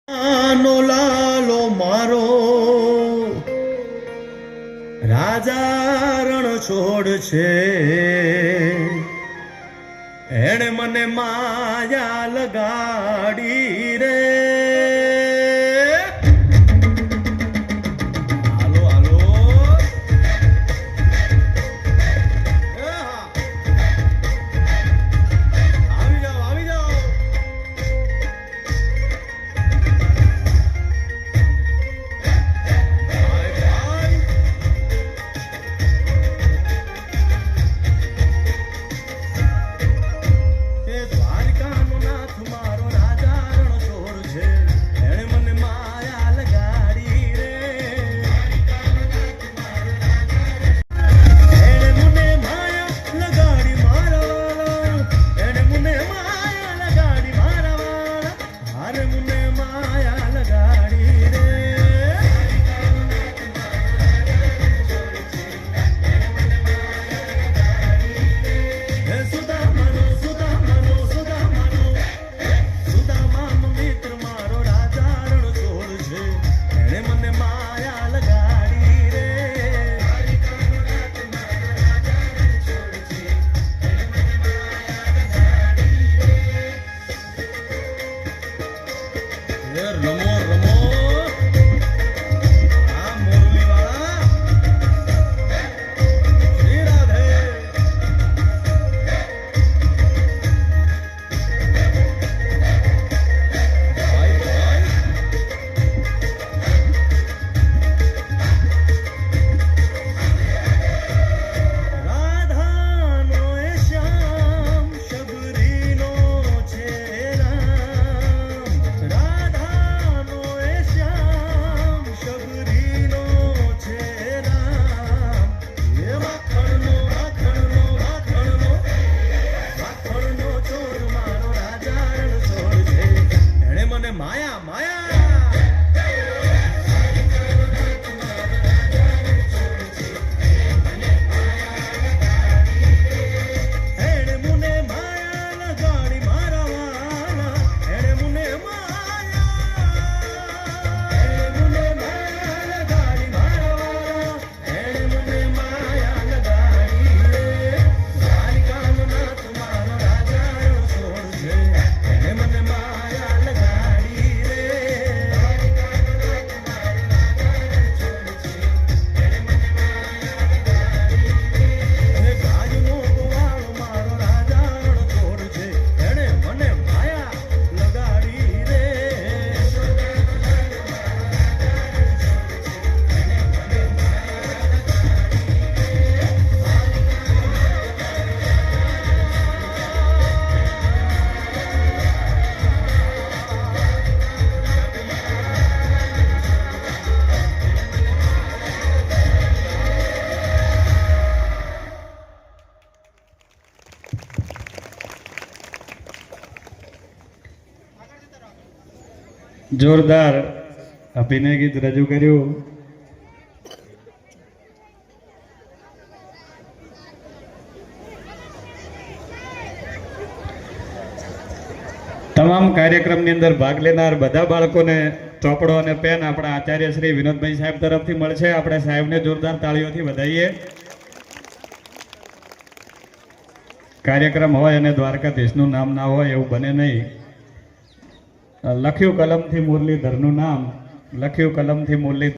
નો લાલો મારો રાજા રણ છોડ છે, એણે મને માયા લગાડી રે. હાલો હાલો આવી જાઓ આવી જાઓ. રમો રમો આ મોરલી વાળા શ્રી રાધે. ભાઈ ભાઈ રાધાનો એ શ્યામ શબરીનો છે રામ. રાધાનો એ શ્યામ શબરીનો છે રામ. એ માખણનો માખણનો માખણનો માખણનો ચોર મારો રાજા રણ છોડ છે, એણે મને માયા માયા. એણે મને માયા લગાડી મારા વાલા, એણે મને માયા, એણે મને માયા લગાડી મારા વાલા, એણે મને માયા લગાડી રે. દ્વારિકાનો નાથ મારો રાજા રણ છોડ છે, એણે મને માયા લગાડી રે. એ ગાયનો ગોવાળો મારો રાજા રણ છોડ છે, એણે મને માયા લગાડી રે. જોરદાર અભિનય ગીત રજૂ કર્યું. તમામ કાર્યક્રમની અંદર ભાગ લેનાર બધા બાળકોને ચોપડો અને પેન આપણા આચાર્ય શ્રી વિનોદભાઈ સાહેબ તરફથી મળશે. આપણે સાહેબને જોરદાર તાળીઓથી વધાવીએ. કાર્યક્રમ હોય અને દ્વારકાધીશનું નામ ના હોય એવું બને નહીં. લખ્યું કલમથી મુરલીધરનું નામ, લખ્યું કલમથી મુરલી